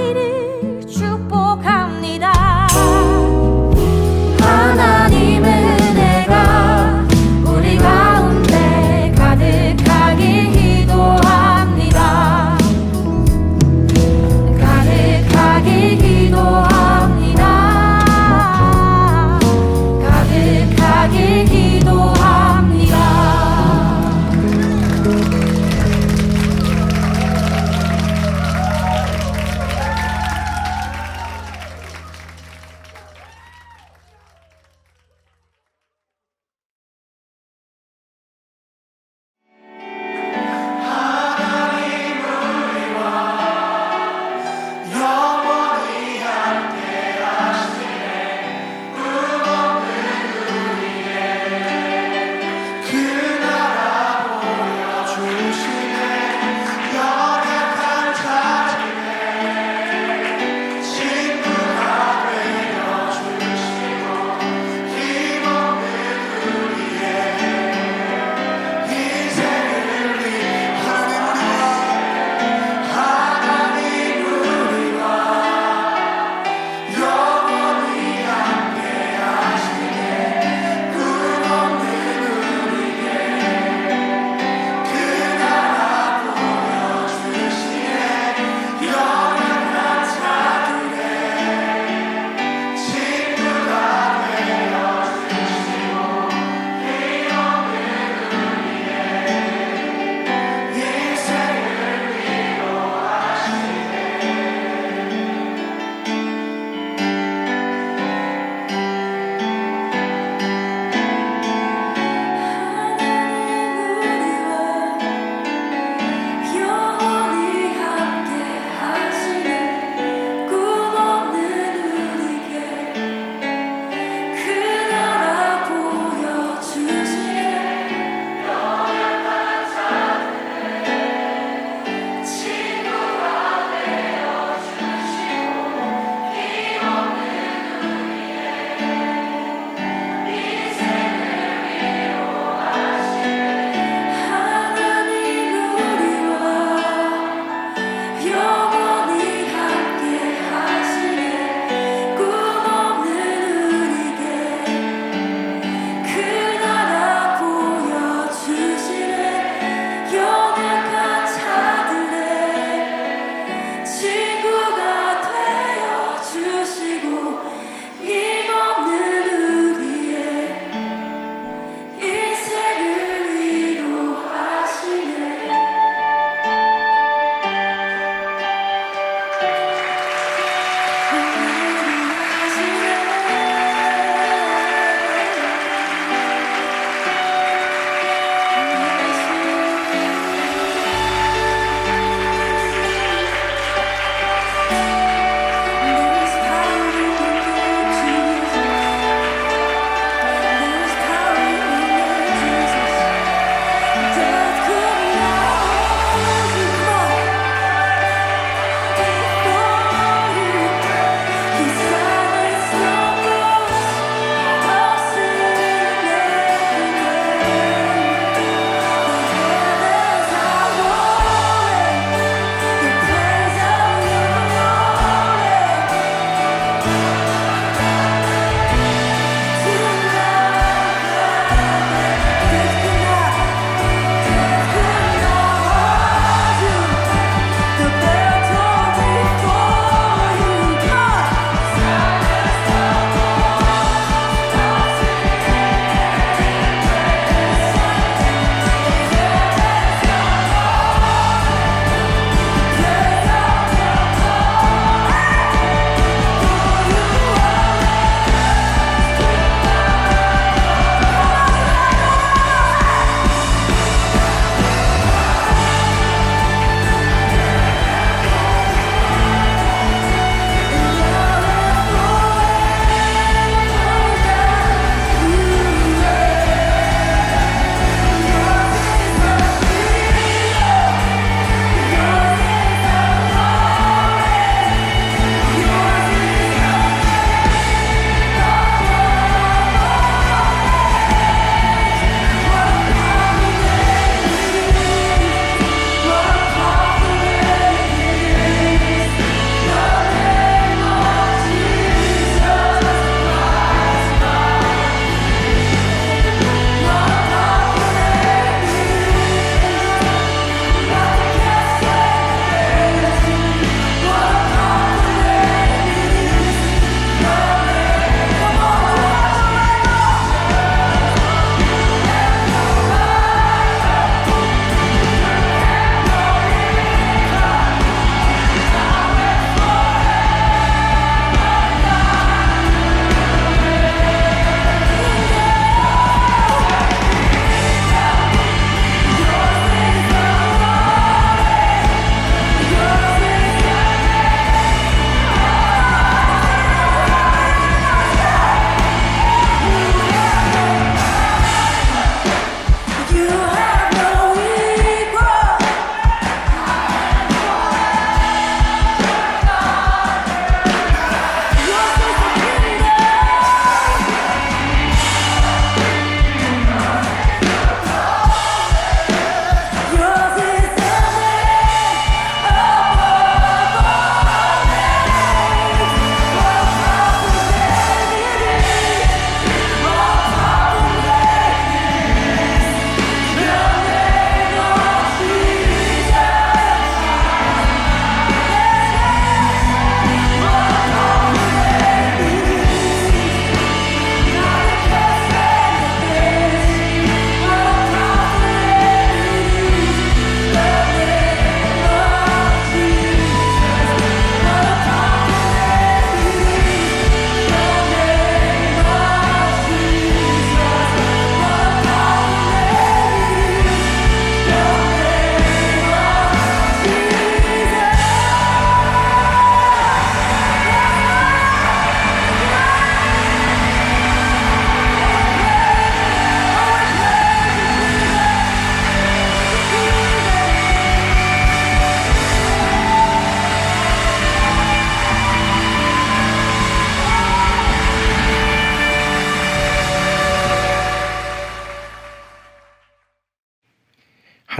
하기를 축복합니다. 하나님의 은혜가 우리 가운데 가득하게 기도합니다. 가득하게 기도합니다. 가득하게 기도합니다.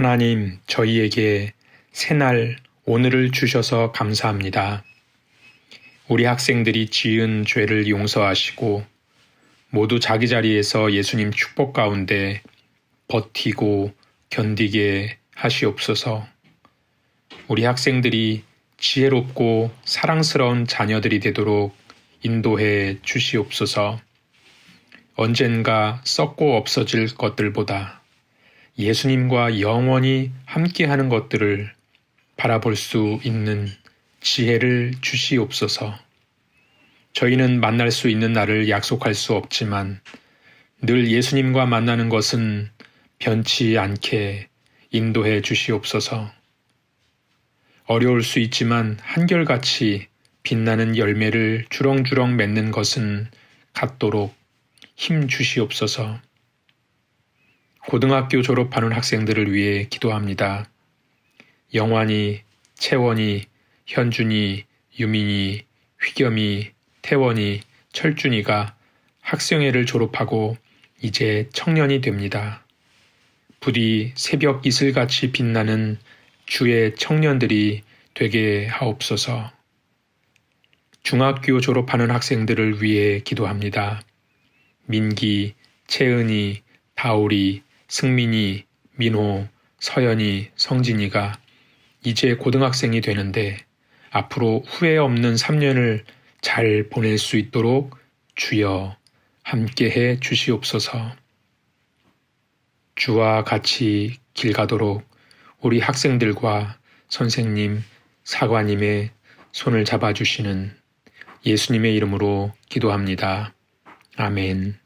하나님, 저희에게 새날 오늘을 주셔서 감사합니다. 우리 학생들이 지은 죄를 용서하시고 모두 자기 자리에서 예수님 축복 가운데 버티고 견디게 하시옵소서. 우리 학생들이 지혜롭고 사랑스러운 자녀들이 되도록 인도해 주시옵소서. 언젠가 썩고 없어질 것들보다 예수님과 영원히 함께하는 것들을 바라볼 수 있는 지혜를 주시옵소서. 저희는 만날 수 있는 날을 약속할 수 없지만 늘 예수님과 만나는 것은 변치 않게 인도해 주시옵소서. 어려울 수 있지만 한결같이 빛나는 열매를 주렁주렁 맺는 것은 같도록 힘 주시옵소서. 고등학교 졸업하는 학생들을 위해 기도합니다. 영환이, 채원이, 현준이, 유민이, 휘겸이, 태원이, 철준이가 학생회를 졸업하고 이제 청년이 됩니다. 부디 새벽 이슬같이 빛나는 주의 청년들이 되게 하옵소서. 중학교 졸업하는 학생들을 위해 기도합니다. 민기, 채은이, 다울이, 승민이, 민호, 서연이, 성진이가 이제 고등학생이 되는데 앞으로 후회 없는 3년을 잘 보낼 수 있도록 주여 함께해 주시옵소서. 주와 같이 길 가도록 우리 학생들과 선생님, 사관님의 손을 잡아주시는 예수님의 이름으로 기도합니다. 아멘.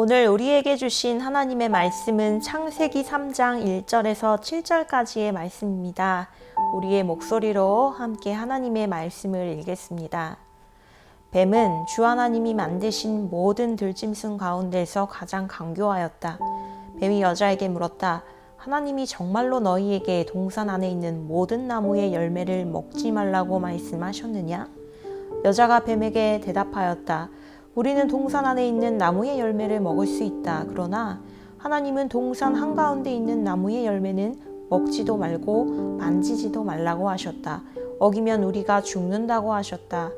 오늘 우리에게 주신 하나님의 말씀은 창세기 3장 1절에서 7절까지의 말씀입니다. 우리의 목소리로 함께 하나님의 말씀을 읽겠습니다. 뱀은 주 하나님이 만드신 모든 들짐승 가운데서 가장 강교하였다. 뱀이 여자에게 물었다. 하나님이 정말로 너희에게 동산 안에 있는 모든 나무의 열매를 먹지 말라고 말씀하셨느냐? 여자가 뱀에게 대답하였다. 우리는 동산 안에 있는 나무의 열매를 먹을 수 있다. 그러나 하나님은 동산 한가운데 있는 나무의 열매는 먹지도 말고 만지지도 말라고 하셨다. 어기면 우리가 죽는다고 하셨다.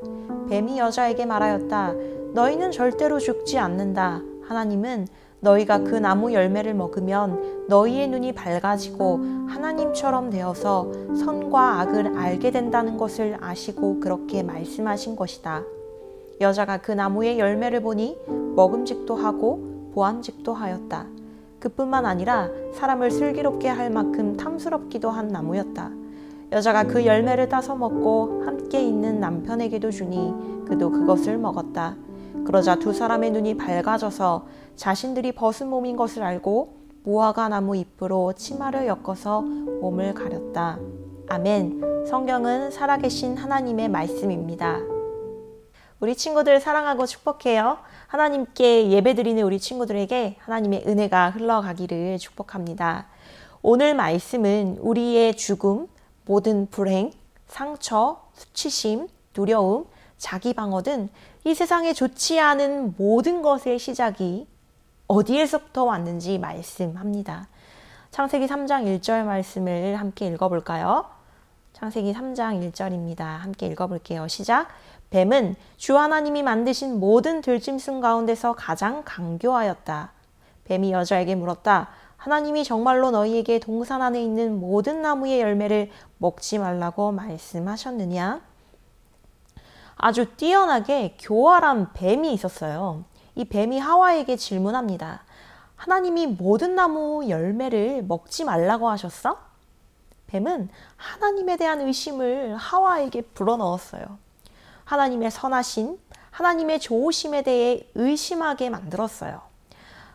뱀이 여자에게 말하였다. 너희는 절대로 죽지 않는다. 하나님은 너희가 그 나무 열매를 먹으면 너희의 눈이 밝아지고 하나님처럼 되어서 선과 악을 알게 된다는 것을 아시고 그렇게 말씀하신 것이다. 여자가 그 나무의 열매를 보니 먹음직도 하고 보암직도 하였다. 그뿐만 아니라 사람을 슬기롭게 할 만큼 탐스럽기도 한 나무였다. 여자가 그 열매를 따서 먹고 함께 있는 남편에게도 주니 그도 그것을 먹었다. 그러자 두 사람의 눈이 밝아져서 자신들이 벗은 몸인 것을 알고 무화과 나무 잎으로 치마를 엮어서 몸을 가렸다. 아멘. 성경은 살아계신 하나님의 말씀입니다. 우리 친구들 사랑하고 축복해요. 하나님께 예배드리는 우리 친구들에게 하나님의 은혜가 흘러가기를 축복합니다. 오늘 말씀은 우리의 죽음, 모든 불행, 상처, 수치심, 두려움, 자기 방어 등 이 세상에 좋지 않은 모든 것의 시작이 어디에서부터 왔는지 말씀합니다. 창세기 3장 1절 말씀을 함께 읽어볼까요? 창세기 3장 1절입니다. 함께 읽어볼게요. 시작! 뱀은 주 하나님이 만드신 모든 들짐승 가운데서 가장 강교하였다. 뱀이 여자에게 물었다. 하나님이 정말로 너희에게 동산 안에 있는 모든 나무의 열매를 먹지 말라고 말씀하셨느냐? 아주 뛰어나게 교활한 뱀이 있었어요. 이 뱀이 하와에게 질문합니다. 하나님이 모든 나무 열매를 먹지 말라고 하셨어? 뱀은 하나님에 대한 의심을 하와에게 불어넣었어요. 하나님의 선하신, 하나님의 좋으심에 대해 의심하게 만들었어요.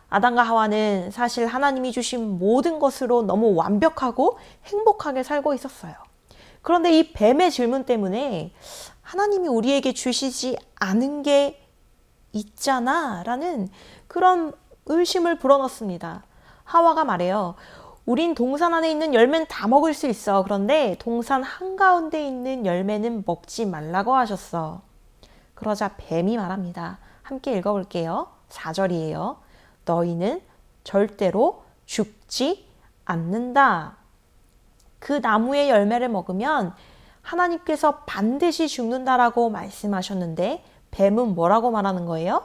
아담과 하와는 사실 하나님이 주신 모든 것으로 너무 완벽하고 행복하게 살고 있었어요. 그런데 이 뱀의 질문 때문에 하나님이 우리에게 주시지 않은 게 있잖아 라는 그런 의심을 불어넣습니다. 하와가 말해요. 우린 동산 안에 있는 열매는 다 먹을 수 있어. 그런데 동산 한가운데 있는 열매는 먹지 말라고 하셨어. 그러자 뱀이 말합니다. 함께 읽어볼게요. 4절이에요. 너희는 절대로 죽지 않는다. 그 나무의 열매를 먹으면 하나님께서 반드시 죽는다라고 말씀하셨는데 뱀은 뭐라고 말하는 거예요?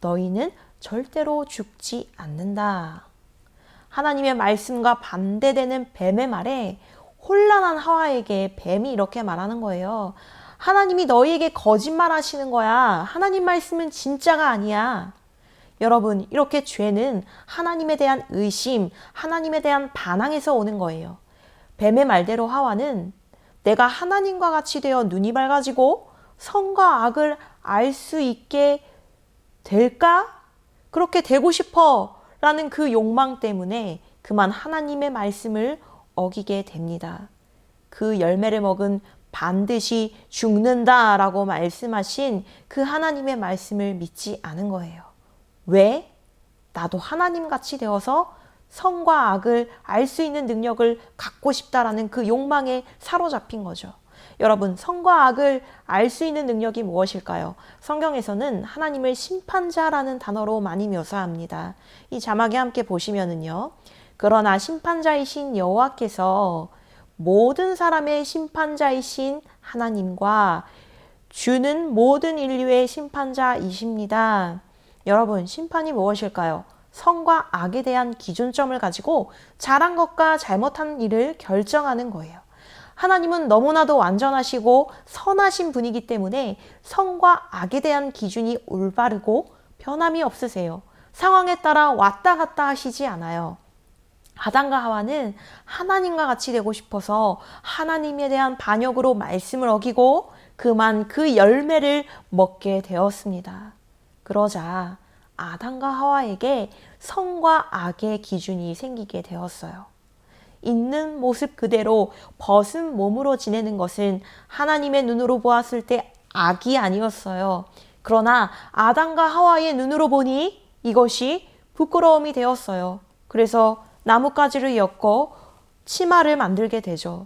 너희는 절대로 죽지 않는다. 하나님의 말씀과 반대되는 뱀의 말에 혼란한 하와에게 뱀이 이렇게 말하는 거예요. 하나님이 너희에게 거짓말 하시는 거야. 하나님 말씀은 진짜가 아니야. 여러분, 이렇게 죄는 하나님에 대한 의심, 하나님에 대한 반항에서 오는 거예요. 뱀의 말대로 하와는 내가 하나님과 같이 되어 눈이 밝아지고 선과 악을 알 수 있게 될까? 그렇게 되고 싶어 라는 그 욕망 때문에 그만 하나님의 말씀을 어기게 됩니다. 그 열매를 먹은 반드시 죽는다 라고 말씀하신 그 하나님의 말씀을 믿지 않은 거예요. 왜? 나도 하나님같이 되어서 선과 악을 알 수 있는 능력을 갖고 싶다라는 그 욕망에 사로잡힌 거죠. 여러분, 선과 악을 알 수 있는 능력이 무엇일까요? 성경에서는 하나님을 심판자라는 단어로 많이 묘사합니다. 이 자막에 함께 보시면은요. 그러나 심판자이신 여호와께서 모든 사람의 심판자이신 하나님과 주는 모든 인류의 심판자이십니다. 여러분, 심판이 무엇일까요? 선과 악에 대한 기준점을 가지고 잘한 것과 잘못한 일을 결정하는 거예요. 하나님은 너무나도 완전하시고 선하신 분이기 때문에 선과 악에 대한 기준이 올바르고 변함이 없으세요. 상황에 따라 왔다 갔다 하시지 않아요. 아담과 하와는 하나님과 같이 되고 싶어서 하나님에 대한 반역으로 말씀을 어기고 그만 그 열매를 먹게 되었습니다. 그러자 아담과 하와에게 선과 악의 기준이 생기게 되었어요. 있는 모습 그대로 벗은 몸으로 지내는 것은 하나님의 눈으로 보았을 때 악이 아니었어요. 그러나 아담과 하와의 눈으로 보니 이것이 부끄러움이 되었어요. 그래서 나뭇가지를 엮어 치마를 만들게 되죠.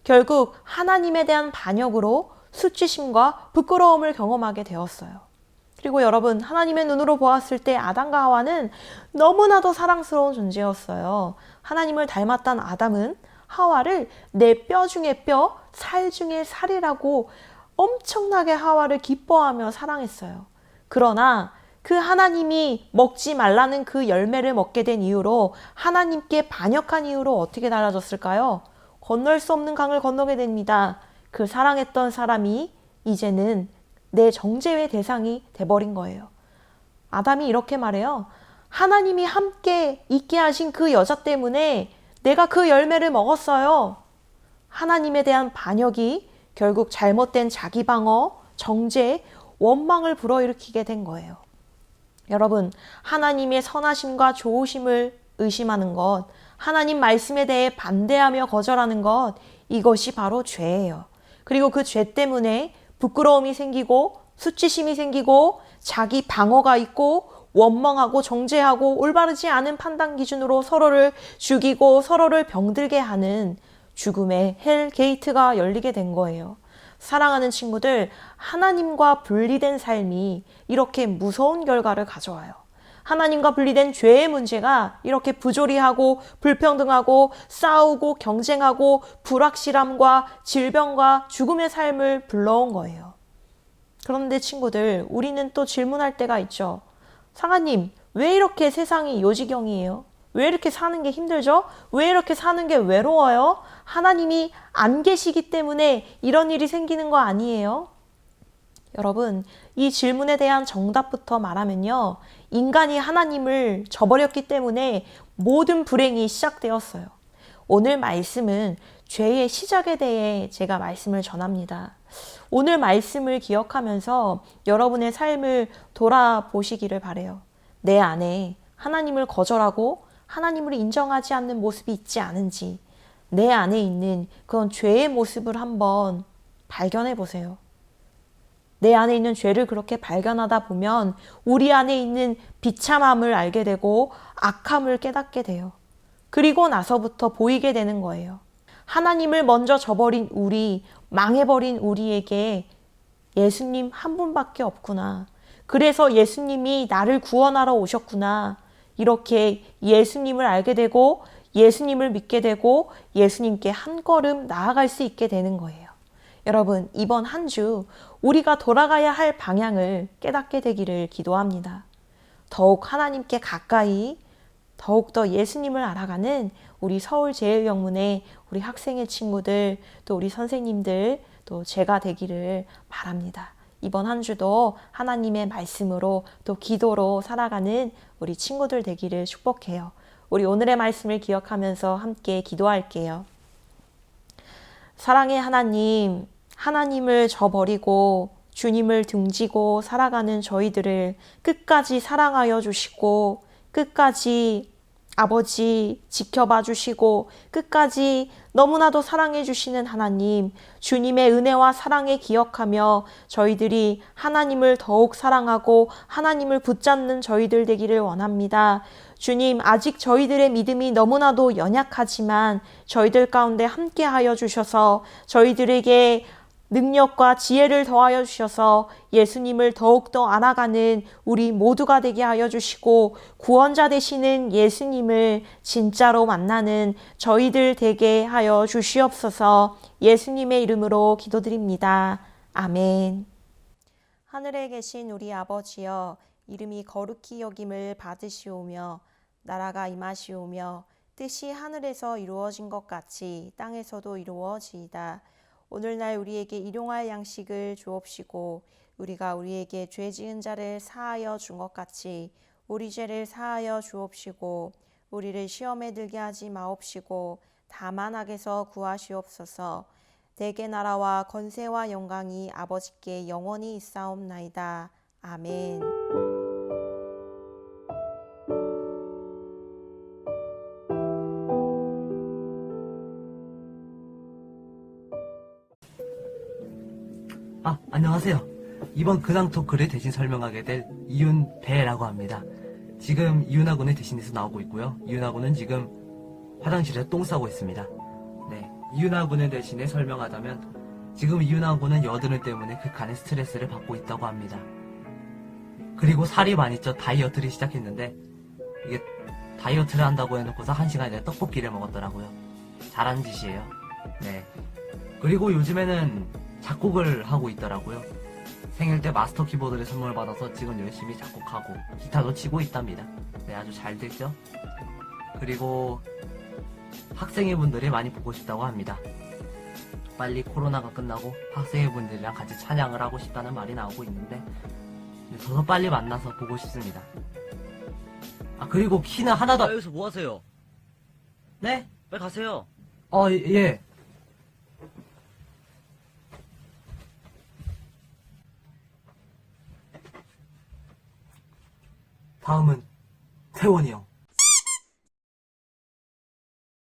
결국 하나님에 대한 반역으로 수치심과 부끄러움을 경험하게 되었어요. 그리고 여러분, 하나님의 눈으로 보았을 때 아담과 하와는 너무나도 사랑스러운 존재였어요. 하나님을 닮았던 아담은 하와를 내 뼈 중에 뼈, 살 중에 살이라고 엄청나게 하와를 기뻐하며 사랑했어요. 그러나 그 하나님이 먹지 말라는 그 열매를 먹게 된 이유로 하나님께 반역한 이유로 어떻게 달라졌을까요? 건널 수 없는 강을 건너게 됩니다. 그 사랑했던 사람이 이제는 내 정죄의 대상이 돼버린 거예요. 아담이 이렇게 말해요. 하나님이 함께 있게 하신 그 여자 때문에 내가 그 열매를 먹었어요. 하나님에 대한 반역이 결국 잘못된 자기 방어, 정죄, 원망을 불어일으키게 된 거예요. 여러분, 하나님의 선하심과 좋으심을 의심하는 것, 하나님 말씀에 대해 반대하며 거절하는 것, 이것이 바로 죄예요. 그리고 그 죄 때문에 부끄러움이 생기고 수치심이 생기고 자기 방어가 있고 원망하고 정죄하고 올바르지 않은 판단 기준으로 서로를 죽이고 서로를 병들게 하는 죽음의 헬 게이트가 열리게 된 거예요. 사랑하는 친구들, 하나님과 분리된 삶이 이렇게 무서운 결과를 가져와요. 하나님과 분리된 죄의 문제가 이렇게 부조리하고 불평등하고 싸우고 경쟁하고 불확실함과 질병과 죽음의 삶을 불러온 거예요. 그런데 친구들, 우리는 또 질문할 때가 있죠. 상아님, 왜 이렇게 세상이 요지경이에요? 왜 이렇게 사는 게 힘들죠? 왜 이렇게 사는 게 외로워요? 하나님이 안 계시기 때문에 이런 일이 생기는 거 아니에요? 여러분, 이 질문에 대한 정답부터 말하면요. 인간이 하나님을 저버렸기 때문에 모든 불행이 시작되었어요. 오늘 말씀은 죄의 시작에 대해 제가 말씀을 전합니다. 오늘 말씀을 기억하면서 여러분의 삶을 돌아보시기를 바라요. 내 안에 하나님을 거절하고 하나님을 인정하지 않는 모습이 있지 않은지, 내 안에 있는 그런 죄의 모습을 한번 발견해 보세요. 내 안에 있는 죄를 그렇게 발견하다 보면 우리 안에 있는 비참함을 알게 되고 악함을 깨닫게 돼요. 그리고 나서부터 보이게 되는 거예요. 하나님을 먼저 저버린 우리, 망해버린 우리에게 예수님 한 분밖에 없구나. 그래서 예수님이 나를 구원하러 오셨구나. 이렇게 예수님을 알게 되고 예수님을 믿게 되고 예수님께 한 걸음 나아갈 수 있게 되는 거예요. 여러분, 이번 한 주 우리가 돌아가야 할 방향을 깨닫게 되기를 기도합니다. 더욱 하나님께 가까이, 더욱더 예수님을 알아가는 우리 서울제일영문의 우리 학생의 친구들, 또 우리 선생님들, 또 제가 되기를 바랍니다. 이번 한 주도 하나님의 말씀으로 또 기도로 살아가는 우리 친구들 되기를 축복해요. 우리 오늘의 말씀을 기억하면서 함께 기도할게요. 사랑의 하나님, 하나님을 저버리고 주님을 등지고 살아가는 저희들을 끝까지 사랑하여 주시고 끝까지 아버지 지켜봐 주시고 끝까지 너무나도 사랑해 주시는 하나님, 주님의 은혜와 사랑에 기억하며 저희들이 하나님을 더욱 사랑하고 하나님을 붙잡는 저희들 되기를 원합니다. 주님, 아직 저희들의 믿음이 너무나도 연약하지만 저희들 가운데 함께하여 주셔서 저희들에게 능력과 지혜를 더하여 주셔서 예수님을 더욱더 알아가는 우리 모두가 되게 하여 주시고 구원자 되시는 예수님을 진짜로 만나는 저희들 되게 하여 주시옵소서. 예수님의 이름으로 기도드립니다. 아멘. 하늘에 계신 우리 아버지여, 이름이 거룩히 여김을 받으시오며 나라가 임하시오며 뜻이 하늘에서 이루어진 것 같이 땅에서도 이루어지이다. 오늘날 우리에게 일용할 양식을 주옵시고 우리가 우리에게 죄 지은 자를 사하여 준 것 같이 우리 죄를 사하여 주옵시고 우리를 시험에 들게 하지 마옵시고 다만 악에서 구하시옵소서. 대개 나라와 권세와 영광이 아버지께 영원히 있사옵나이다. 아멘. 안녕하세요. 이번 근황 토크를 대신 설명하게 될 이윤배라고 합니다. 지금 이윤하고는 대신해서 나오고 있고요. 이윤하고는 지금 화장실에서 똥 싸고 있습니다. 네, 이윤하고는 대신에 설명하자면 지금 이윤하고는 여드름 때문에 극한의 스트레스를 받고 있다고 합니다. 그리고 살이 많이 쪄 다이어트를 시작했는데 이게 다이어트를 한다고 해놓고서 1시간 내에 떡볶이를 먹었더라고요. 잘하는 짓이에요. 네. 그리고 요즘에는 작곡을 하고 있더라고요. 생일 때 마스터 키보드를 선물 받아서 지금 열심히 작곡하고 기타도 치고 있답니다. 네, 아주 잘 됐죠? 그리고 학생회 분들이 많이 보고 싶다고 합니다. 빨리 코로나가 끝나고 학생회 분들이랑 같이 찬양을 하고 싶다는 말이 나오고 있는데 저도 빨리 만나서 보고 싶습니다. 그리고 키는 하나도 여기서 뭐 하세요? 네? 빨리 가세요. 예. 다음은 태원이 형.